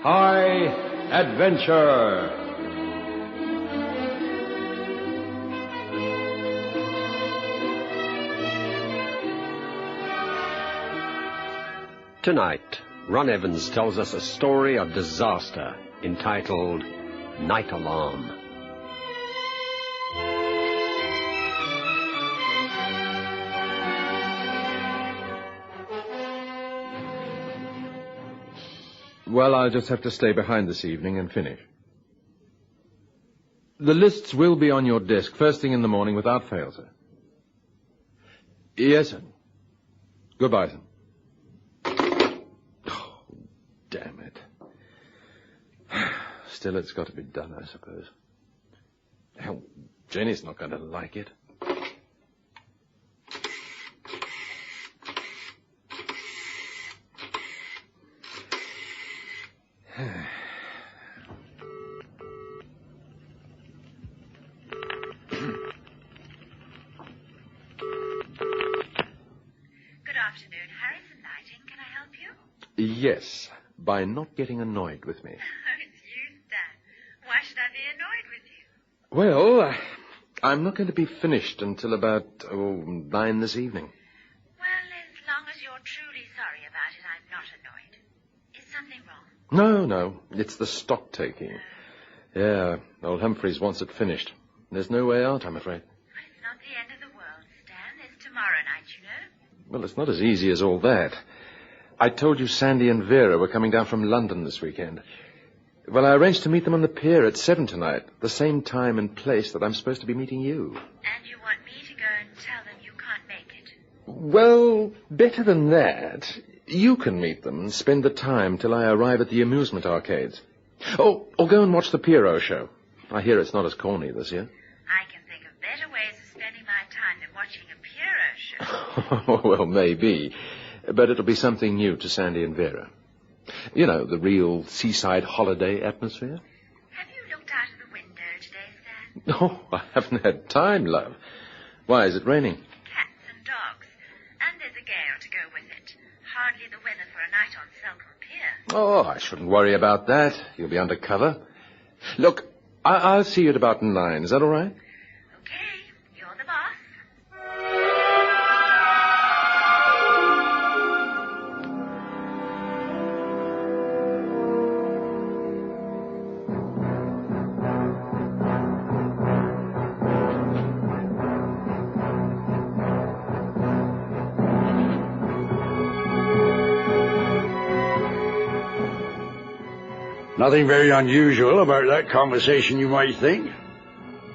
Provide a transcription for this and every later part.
High Adventure. Tonight, Ron Evans tells us a story of disaster entitled Night Alarm. Well, I'll just have to stay behind this evening and finish. The lists will be on your desk first thing in the morning without fail, sir. Yes, sir. Goodbye, sir. Oh, damn it. Still, it's got to be done, I suppose. Hell, Jenny's not going to like it. Yes, by not getting annoyed with me. Oh, it's you, Stan. Why should I be annoyed with you? Well, I'm not going to be finished until about 9 this evening. Well, as long as you're truly sorry about it, I'm not annoyed. Is something wrong? No, it's the stock taking. Yeah, old Humphreys wants it finished. There's no way out, I'm afraid. Well, it's not the end of the world, Stan. There's tomorrow night, you know. Well, it's not as easy as all that. I told you Sandy and Vera were coming down from London this weekend. Well, I arranged to meet them on the pier at 7 tonight, the same time and place that I'm supposed to be meeting you. And you want me to go and tell them you can't make it? Well, better than that. You can meet them and spend the time till I arrive at the amusement arcades. Oh, or go and watch the Pierrot show. I hear it's not as corny this year. I can think of better ways of spending my time than watching a Pierrot show. Well, maybe. But it'll be something new to Sandy and Vera. You know, the real seaside holiday atmosphere. Have you looked out of the window today, Stan? Oh, I haven't had time, love. Why, is it raining? Cats and dogs. And there's a gale to go with it. Hardly the weather for a night on Selcombe Pier. Oh, I shouldn't worry about that. You'll be under cover. Look, I'll see you at about 9. Is that all right? Okay, you're the boss. Nothing very unusual about that conversation, you might think.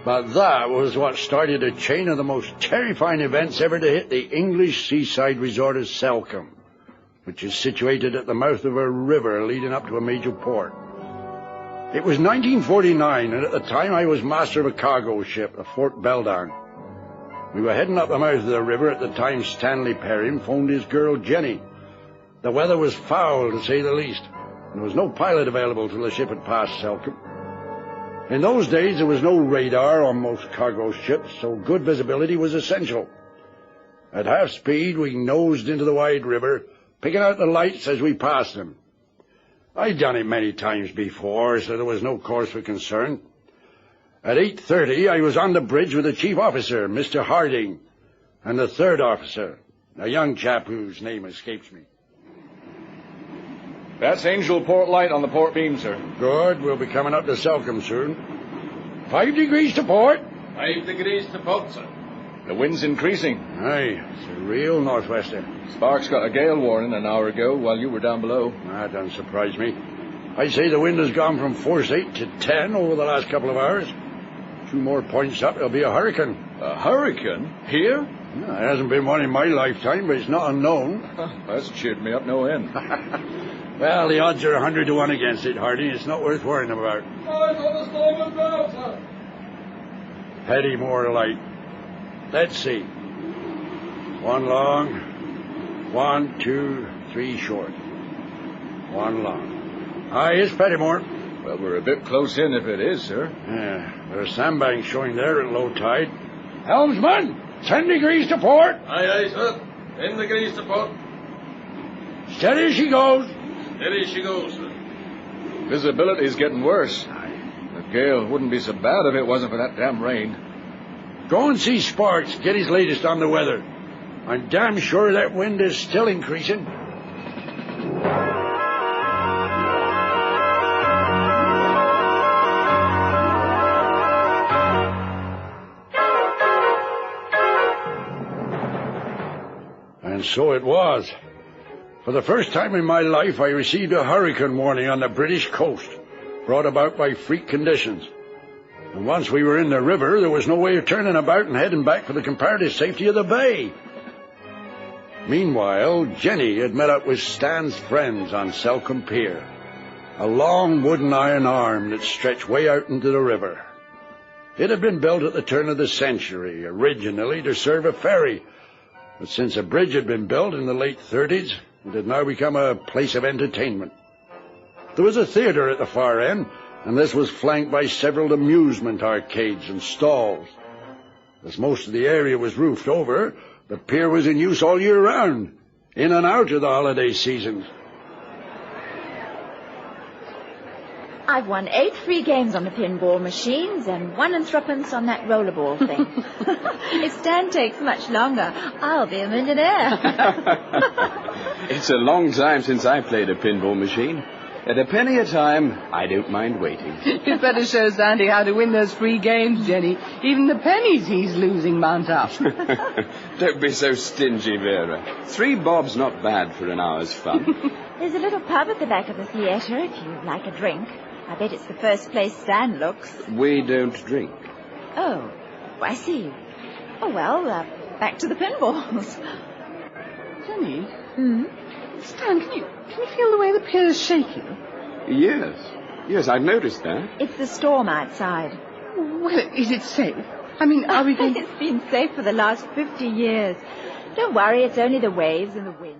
But that was what started a chain of the most terrifying events ever to hit the English seaside resort of Selcombe, which is situated at the mouth of a river leading up to a major port. It was 1949, and at the time I was master of a cargo ship, the Fort Beldan. We were heading up the mouth of the river at the time Stanley Perrin phoned his girl Jenny. The weather was foul, to say the least. There was no pilot available till the ship had passed Selcombe. In those days, there was no radar on most cargo ships, so good visibility was essential. At half speed, we nosed into the wide river, picking out the lights as we passed them. I'd done it many times before, so there was no cause for concern. At 8:30, I was on the bridge with the chief officer, Mr. Harding, and the third officer, a young chap whose name escapes me. That's Angel Port Light on the port beam, sir. Good. We'll be coming up to Selcombe soon. 5 degrees to port. 5 degrees to port, sir. The wind's increasing. Aye, it's a real northwester. Sparks got a gale warning an hour ago while you were down below. That doesn't surprise me. I'd say the wind has gone from force 8 to 10 over the last couple of hours. 2 more points up, there'll be a hurricane. A hurricane? Here? No, there hasn't been one in my lifetime, but it's not unknown. That's cheered me up no end. Well, the odds are 100 to 1 against it, Harding. It's not worth worrying about. Eyes on the starboard bow, sir. Petty more light. Let's see. 1 long, 1, 2, 3 short. 1 long. Aye, it's Pettymore. Well, we're a bit close in if it is, sir. Yeah, there are sandbanks showing there at low tide. Helmsman, 10 degrees to port. Aye, sir. 10 degrees to port. Steady she goes. Steady she goes, sir. Visibility's getting worse. The gale wouldn't be so bad if it wasn't for that damn rain. Go and see Sparks. Get his latest on the weather. I'm damn sure that wind is still increasing. And so it was. For the first time in my life, I received a hurricane warning on the British coast, brought about by freak conditions. And once we were in the river, there was no way of turning about and heading back for the comparative safety of the bay. Meanwhile, Jenny had met up with Stan's friends on Selcombe Pier, a long wooden iron arm that stretched way out into the river. It had been built at the turn of the century, originally to serve a ferry, but since a bridge had been built in the late 30s, it had now become a place of entertainment. There was a theatre at the far end, and this was flanked by several amusement arcades and stalls. As most of the area was roofed over, the pier was in use all year round, in and out of the holiday seasons. I've won 8 free games on the pinball machines and 1 3 on that rollerball thing. If Stan takes much longer, I'll be a millionaire. It's a long time since I played a pinball machine. At a penny a time, I don't mind waiting. You'd better show Sandy how to win those free games, Jenny. Even the pennies he's losing mount up. Don't be so stingy, Vera. 3 bob's not bad for an hour's fun. There's a little pub at the back of the theatre if you'd like a drink. I bet it's the first place Stan looks. We don't drink. Oh, I see. Oh, well, back to the pinballs. Jenny? Stan, can you feel the way the pier is shaking? Yes, I've noticed that. It's the storm outside. Well, is it safe? I mean, are we going... It's been safe for the last 50 years. Don't worry, it's only the waves and the wind.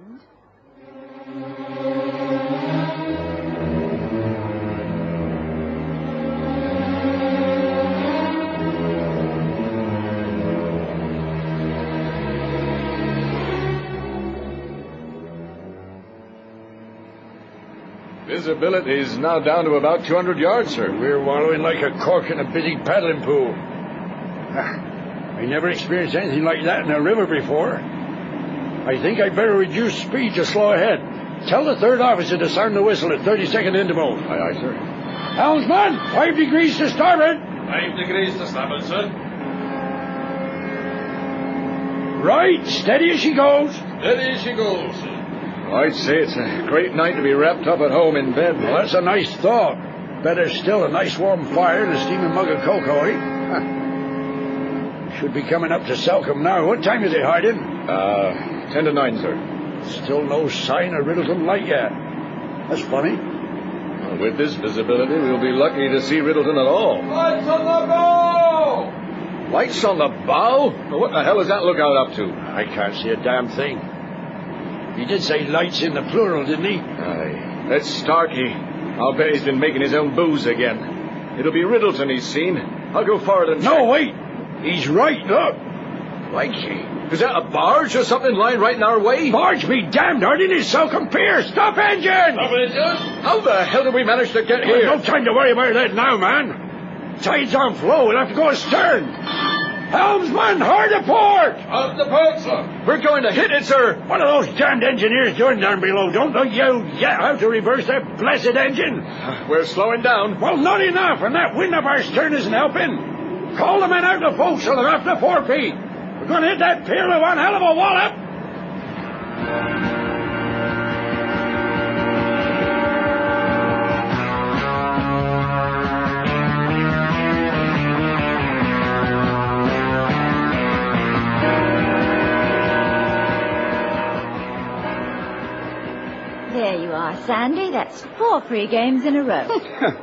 Visibility's now down to about 200 yards, sir. We're wallowing like a cork in a busy paddling pool. I never experienced anything like that in a river before. I think I'd better reduce speed to slow ahead. Tell the third officer to sound the whistle at 30-second intervals. Aye, aye, sir. Helmsman, 5 degrees to starboard. 5 degrees to starboard, sir. Right, steady as she goes. Steady as she goes, sir. I'd say it's a great night to be wrapped up at home in bed. Well, that's a nice thought. Better still, a nice warm fire and a steaming mug of cocoa, eh? Should be coming up to Selcombe now. What time is it, Hardin? 10 to 9, sir. Still no sign of Riddleton Light yet. That's funny. Well, with this visibility, we'll be lucky to see Riddleton at all. Lights on the bow! Lights on the bow? Well, what the hell is that lookout up to? I can't see a damn thing. He did say lights in the plural, didn't he? Aye. That's Starkey. I'll bet he's been making his own booze again. It'll be Riddleton he's seen. I'll go forward and... No, wait! He's right, look! Likely. Is that a barge or something lying right in our way? Barge be damned, Hardin! It's Selcombe Pier! Stop engine! Stop engine! How the hell did we manage to get here? No time to worry about that now, man. Tide's on flow. We'll have to go astern. Helmsman, hard a port! Out the port, sir. We're going to hit it, sir. What are those damned engineers doing down below? Don't know you yet how to reverse that blessed engine. We're slowing down. Well, not enough, and that wind up our stern isn't helping. Call the men out the forecastle. They're off the forepee. We're going to hit that pier with one hell of a wallop. There you are, Sandy. That's 4 free games in a row.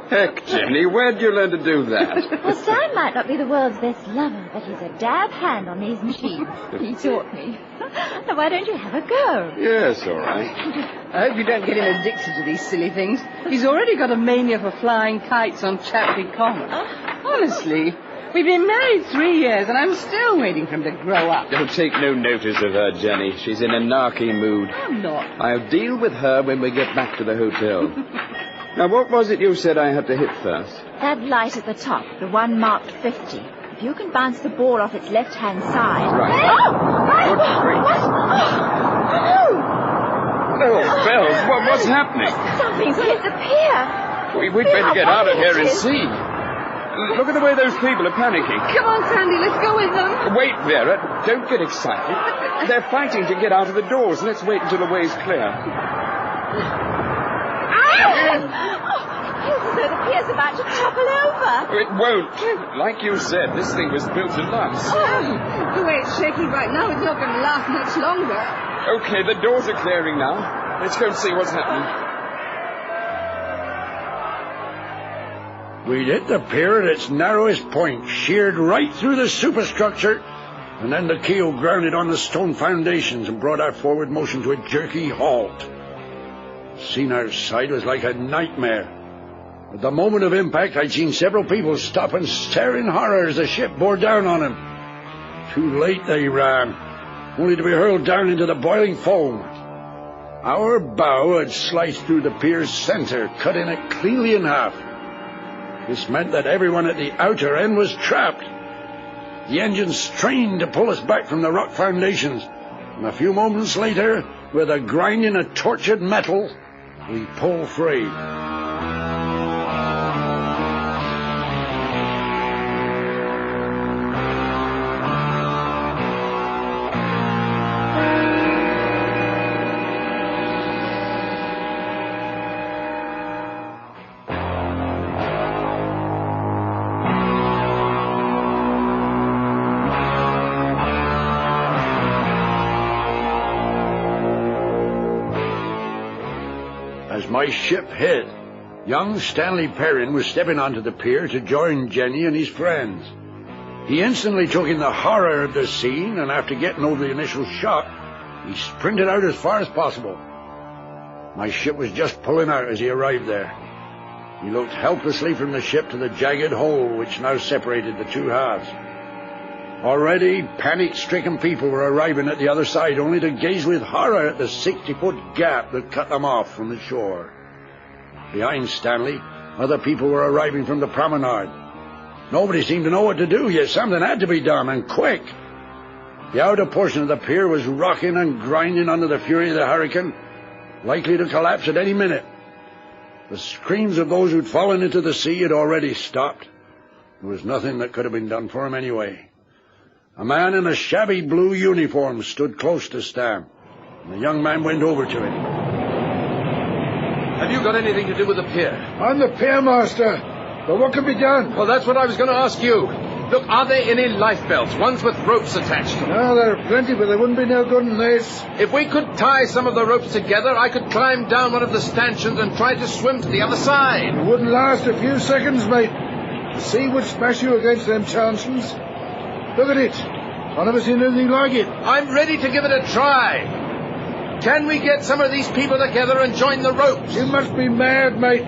Heck, Jenny, where'd you learn to do that? Well, Stan might not be the world's best lover, but he's a dab hand on these machines. He taught me. Now, why don't you have a go? Yes, all right. I hope you don't get him addicted to these silly things. He's already got a mania for flying kites on Chapley Common. Honestly, we've been married 3 years, and I'm still waiting for him to grow up. Don't take no notice of her, Jenny. She's in a narky mood. I'm not. I'll deal with her when we get back to the hotel. Now, what was it you said I had to hit first? That light at the top, the one marked 50. If you can bounce the ball off its left-hand side... Right. Oh! Good grief. Oh, Bells, what's happening? Something's hit the pier. We'd better get out of here and see. Look at the way those people are panicking. Come on, Sandy, let's go with them. Wait, Vera. Don't get excited. They're fighting to get out of the doors. Let's wait until the way's clear. Feels as though the pier's about to topple over. It won't. Like you said, this thing was built to last. The way it's shaking right now, it's not going to last much longer. Okay, the doors are clearing now. Let's go and see what's happening. We'd hit the pier at its narrowest point, sheared right through the superstructure, and then the keel grounded on the stone foundations and brought our forward motion to a jerky halt. The scene outside was like a nightmare. At the moment of impact, I'd seen several people stop and stare in horror as the ship bore down on them. Too late they ran, only to be hurled down into the boiling foam. Our bow had sliced through the pier's center, cutting it cleanly in half. This meant that everyone at the outer end was trapped. The engines strained to pull us back from the rock foundations, and a few moments later, with a grinding of tortured metal, we pulled free. As my ship hit, young Stanley Perrin was stepping onto the pier to join Jenny and his friends. He instantly took in the horror of the scene, and after getting over the initial shock, he sprinted out as far as possible. My ship was just pulling out as he arrived there. He looked helplessly from the ship to the jagged hole which now separated the two halves. Already, panic-stricken people were arriving at the other side, only to gaze with horror at the 60-foot gap that cut them off from the shore. Behind Stanley, other people were arriving from the promenade. Nobody seemed to know what to do, yet something had to be done, and quick. The outer portion of the pier was rocking and grinding under the fury of the hurricane, likely to collapse at any minute. The screams of those who'd fallen into the sea had already stopped. There was nothing that could have been done for them anyway. A man in a shabby blue uniform stood close to Stan, and the young man went over to him. Have you got anything to do with the pier? I'm the pier master, but what can be done? Well, that's what I was going to ask you. Look, are there any lifebelts, ones with ropes attached to them? No, there are plenty, but there wouldn't be no good in this. If we could tie some of the ropes together, I could climb down one of the stanchions and try to swim to the other side. It wouldn't last a few seconds, mate. The sea would smash you against them stanchions. Look at it. I've never seen anything like it. I'm ready to give it a try. Can we get some of these people together and join the ropes? You must be mad, mate.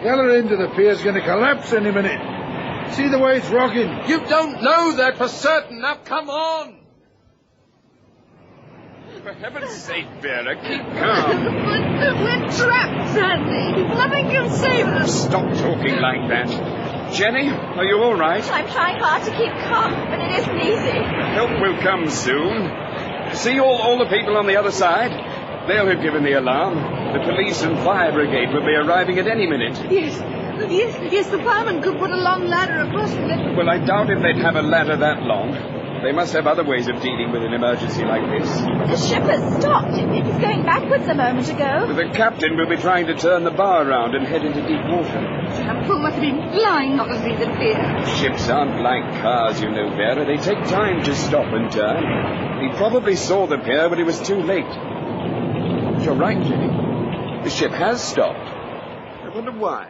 The other end of the pier's going to collapse any minute. See the way it's rocking. You don't know that for certain. Now, come on. For heaven's sake, Vera, keep calm. But we're trapped, Sandy. Nothing can save us. Stop talking like that. Jenny, are you all right? I'm trying hard to keep calm, but it isn't easy. Help will come soon. See all the people on the other side? They'll have given the alarm. The police and fire brigade will be arriving at any minute. Yes, the fireman could put a long ladder across the... Well, I doubt if they'd have a ladder that long. They must have other ways of dealing with an emergency like this. The ship has stopped. It was going backwards a moment ago. The captain will be trying to turn the bar around and head into deep water. That fool must have been blind not to see the pier. Ships aren't like cars, you know, Vera. They take time to stop and turn. He probably saw the pier, but it was too late. But you're right, Jenny. The ship has stopped. I wonder why.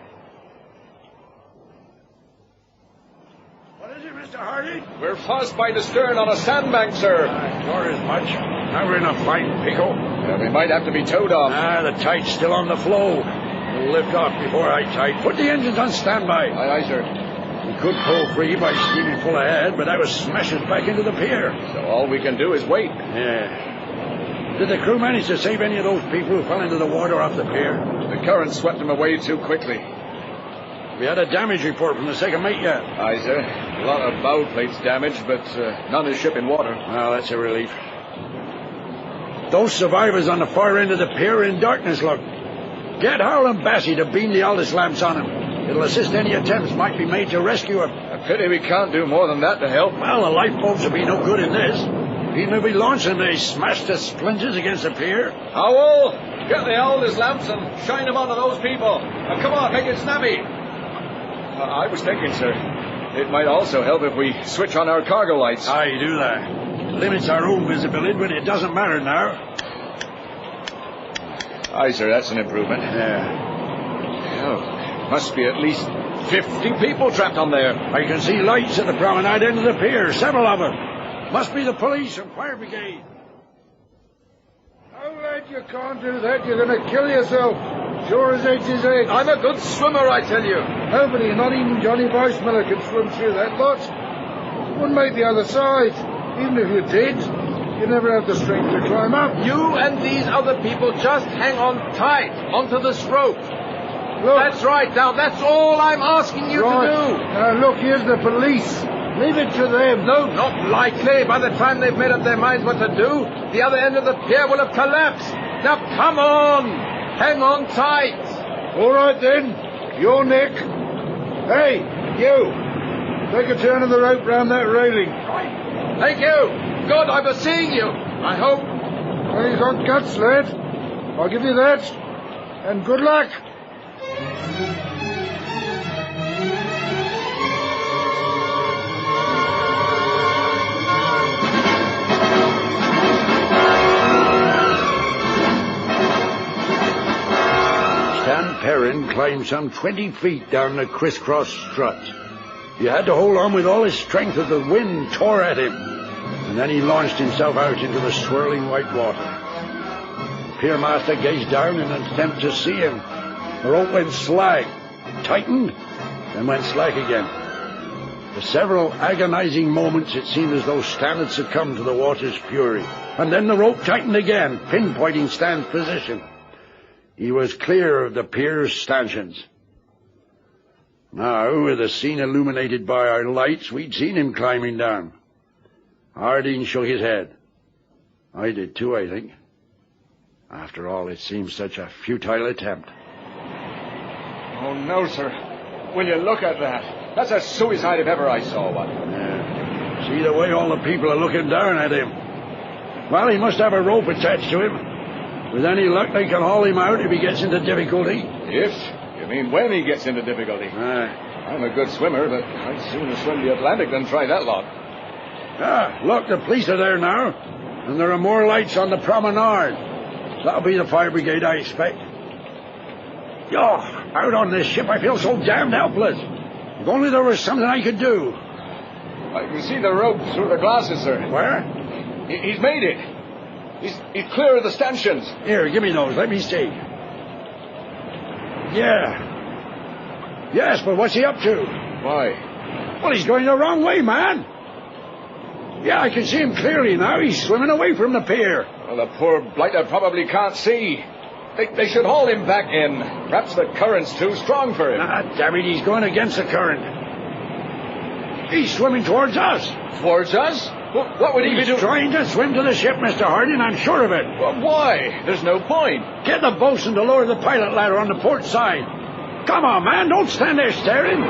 What is it, Mr. Hardy? We're fast by the stern on a sandbank, sir. I thought as much. Now we're in a fine pickle. We might have to be towed off. The tide's still on the flow. We'll lift off before high tide. Put the engines on standby. Aye, sir. We could pull free by steaming full ahead, but that would smash us back into the pier. So all we can do is wait. Yeah. Did the crew manage to save any of those people who fell into the water off the pier? The current swept them away too quickly. We had a damage report from the second mate yet. Aye, sir. A lot of bow plates damaged, but none is ship in water. Well, that's a relief. Those survivors on the far end of the pier are in darkness, look. Get Howell and Bassey to beam the Aldous lamps on him. It'll assist any attempts might be made to rescue him. A pity we can't do more than that to help. Well, the lifeboats will be no good in this. Even if we launch them, they smash to splinters against the pier. Howell, get the Aldous lamps and shine them onto those people. Now, come on, make it snappy. I was thinking, sir, it might also help if we switch on our cargo lights. Aye, do that. It limits our own visibility, but it doesn't matter now. Aye, sir, that's an improvement. Yeah. Oh, must be at least 50 people trapped on there. I can see lights at the promenade end of the pier, several of them. Must be the police and fire brigade. Oh, lad, you can't do that. You're going to kill yourself. Sure as eggs is eggs. I'm a good swimmer, I tell you. Nobody, not even Johnny Weissmuller, can swim through that lot. Wouldn't make the other side. Even if you did, you never have the strength to climb up. You and these other people just hang on tight onto this rope. Look. That's right. Now, that's all I'm asking you to do. Now, look, here's the police. Leave it to them. No, not likely. By the time they've made up their minds what to do, the other end of the pier will have collapsed. Now, come on. Hang on tight. All right, then. Your neck. Hey, you. Take a turn of the rope round that railing. Thank you. Good, I was seeing you. I hope. Well, he's got guts, lad. I'll give you that. And good luck. Stan Perrin climbed some 20 feet down the crisscross strut. He had to hold on with all his strength as the wind tore at him. And then he launched himself out into the swirling white water. The piermaster gazed down in an attempt to see him. The rope went slack, tightened, then went slack again. For several agonizing moments it seemed as though Stan had succumbed to the water's fury. And then the rope tightened again, pinpointing Stan's position. He was clear of the pier's stanchions. Now, with the scene illuminated by our lights, we'd seen him climbing down. Harding shook his head. I did too, I think. After all, it seemed such a futile attempt. Oh, no, sir. Will you look at that? That's a suicide if ever I saw one. Yeah. See the way all the people are looking down at him. Well, he must have a rope attached to him. With any luck, they can haul him out if he gets into difficulty. If? You mean when he gets into difficulty? I'm a good swimmer, but I'd sooner swim the Atlantic than try that lot. Ah, look, the police are there now. And there are more lights on the promenade. That'll be the fire brigade, I expect. Out on this ship, I feel so damned helpless. If only there was something I could do. I can see the rope through the glasses, sir. Where? He's made it. He's clear of the stanchions. Here, give me those. Let me see. Yeah. Yes, but what's he up to? Why? Well, he's going the wrong way, man. Yeah, I can see him clearly now. He's swimming away from the pier. Well, the poor blighter probably can't see. They should haul him back in. Perhaps the current's too strong for him. Ah, damn it, he's going against the current. He's swimming towards us. Towards us? What would he be doing? He's trying to swim to the ship, Mr. Harding, I'm sure of it. Well, why? There's no point. Get the bosun to lower the pilot ladder on the port side. Come on, man, don't stand there staring.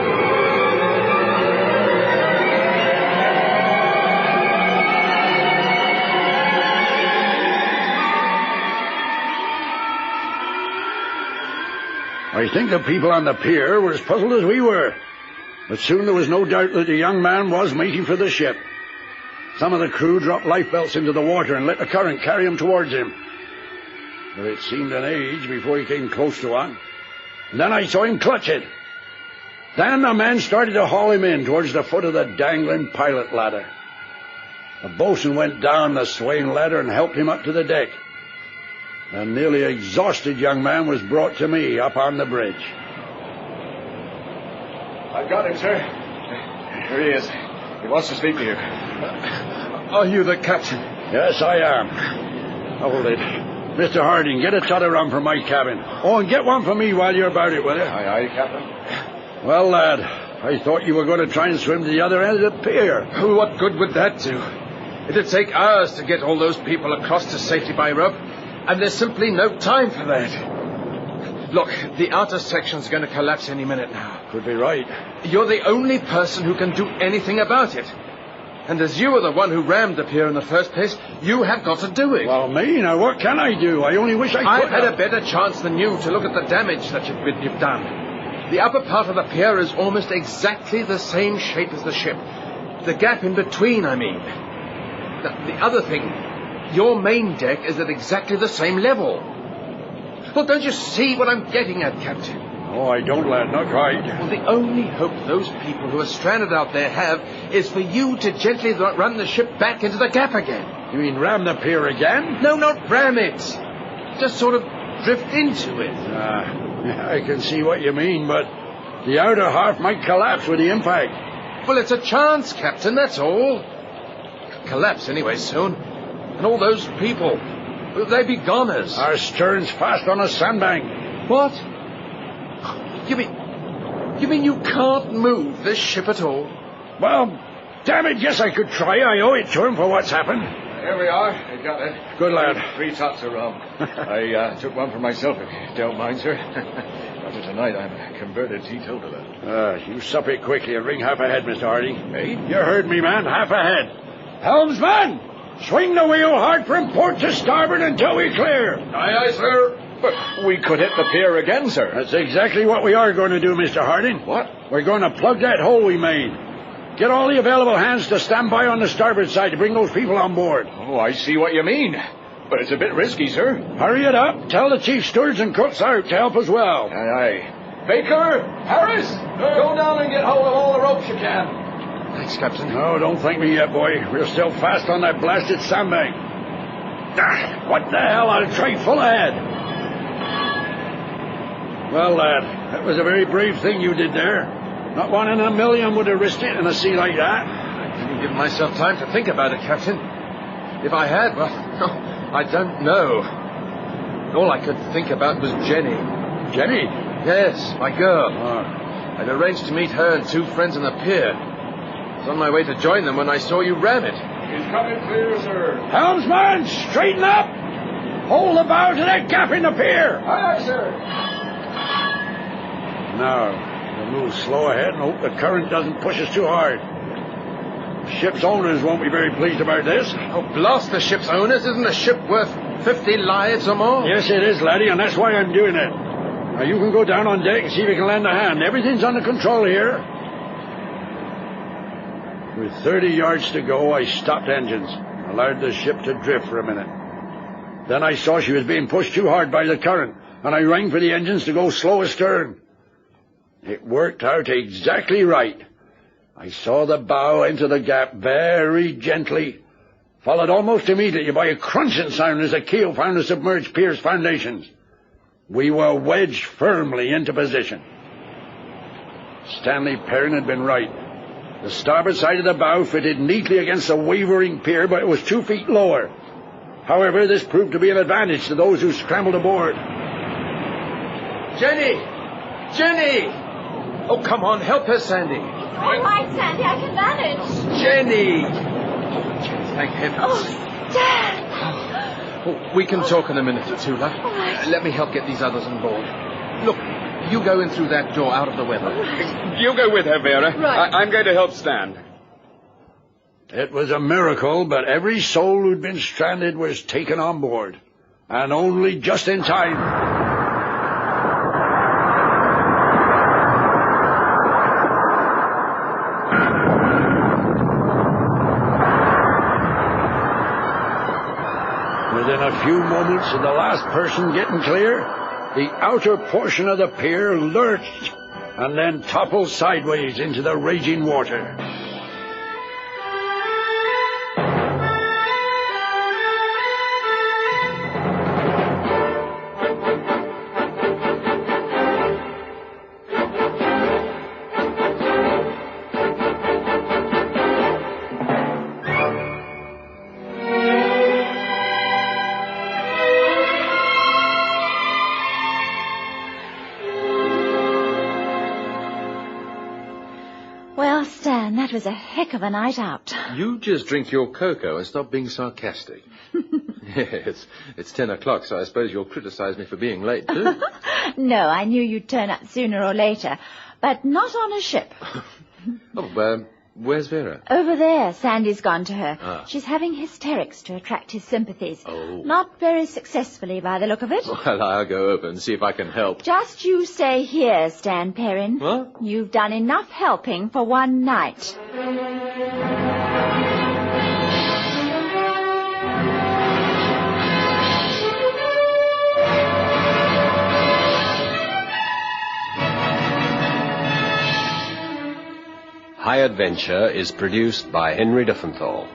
I think the people on the pier were as puzzled as we were. But soon there was no doubt that the young man was making for the ship. Some of the crew dropped life belts into the water and let the current carry him towards him. But it seemed an age before he came close to one. And then I saw him clutch it. Then the men started to haul him in towards the foot of the dangling pilot ladder. The bosun went down the swaying ladder and helped him up to the deck. The nearly exhausted young man was brought to me up on the bridge. I've got him, sir. Here he is. He wants to speak to you. Are you the captain? Yes, I am. Hold it. Mr. Harding, get a tot of rum for my cabin. Oh, and get one for me while you're about it, will you? Aye, Captain. Well, lad, I thought you were going to try and swim to the other end of the pier. Oh, what good would that do? It'd take hours to get all those people across to safety by rope, and there's simply no time for that. Look, the outer section's going to collapse any minute now. Could be right. You're the only person who can do anything about it. And as you were the one who rammed the pier in the first place, you have got to do it. Well, me? Now, what can I do? I only wish I could. I've had a better chance than you to look at the damage that you've done. The upper part of the pier is almost exactly the same shape as the ship. The gap in between, I mean. The other thing, your main deck is at exactly the same level. Well, don't you see what I'm getting at, Captain? Oh, I don't, lad, not quite. Well, the only hope those people who are stranded out there have is for you to gently run the ship back into the gap again. You mean ram the pier again? No, not ram it. Just sort of drift into it. I can see what you mean, but the outer half might collapse with the impact. Well, it's a chance, Captain, that's all. Collapse anyway soon. And all those people, they'd be goners. Our stern's fast on a sandbank. What? You mean you can't move this ship at all? Well, damn it, yes, I could try. I owe it to him for what's happened. Here we are. I got it. Good lad. 3 tots of rum. I took one for myself, if you don't mind, sir. After tonight, I'm a converted teetotaler. You sup it quickly and ring half ahead, Mr. Harding. Hey? You heard me, man. Half ahead. Helmsman! Swing the wheel hard from port to starboard until we clear. Aye, aye, sir. But we could hit the pier again, sir. That's exactly what we are going to do, Mr. Harding. What? We're going to plug that hole we made. Get all the available hands to stand by on the starboard side to bring those people on board. Oh, I see what you mean. But it's a bit risky, sir. Hurry it up. Tell the chief stewards and cooks out to help as well. Aye, aye. Baker! Harris! Go down and get hold of all the ropes you can. Thanks, Captain. No, don't thank me yet, boy. We're still fast on that blasted sandbank. What the hell? I'll try full ahead. Well, lad, that was a very brave thing you did there. Not one in a million would have risked it in a sea like that. I didn't give myself time to think about it, Captain. If I had, well, I don't know. All I could think about was Jenny. Jenny? Yes, my girl. Oh. I'd arranged to meet her and 2 friends on the pier. I was on my way to join them when I saw you ram it. He's coming clear, sir. Helmsman, straighten up! Hold the bow to that gap in the pier! Aye, aye, sir. Now, we'll move slow ahead and hope the current doesn't push us too hard. Ship's owners won't be very pleased about this. Oh, blast the ship's owners. Isn't a ship worth 50 lives or more? Yes, it is, laddie, and that's why I'm doing it. Now, you can go down on deck and see if you can lend a hand. Everything's under control here. With 30 yards to go, I stopped engines, allowed the ship to drift for a minute. Then I saw she was being pushed too hard by the current, and I rang for the engines to go slow astern. It worked out exactly right. I saw the bow enter the gap very gently, followed almost immediately by a crunching sound as the keel found the submerged pier's foundations. We were wedged firmly into position. Stanley Perrin had been right. The starboard side of the bow fitted neatly against the wavering pier, but it was 2 feet lower. However, this proved to be an advantage to those who scrambled aboard. Jenny! Jenny! Oh, come on, help her, Sandy. All right, Sandy, I can manage. Jenny! Oh, Jenny, thank heavens. Oh, Dad! Oh, we can talk in a minute or two, love. All right. Let me help get these others on board. Look, you go in through that door out of the weather. Right. You go with her, Vera. Right. I'm going to help Stan. It was a miracle, but every soul who'd been stranded was taken on board. And only just in time. Within a few moments of the last person getting clear, the outer portion of the pier lurched and then toppled sideways into the raging water. That was a heck of a night out. You just drink your cocoa and stop being sarcastic. It's 10 o'clock, so I suppose you'll criticize me for being late, too. No, I knew you'd turn up sooner or later, but not on a ship. Where's Vera? Over there. Sandy's gone to her. Ah. She's having hysterics to attract his sympathies. Oh. Not very successfully by the look of it. Well, I'll go over and see if I can help. Just you stay here, Stan Perrin. What? You've done enough helping for one night. High Adventure is produced by Henry Duffenthal.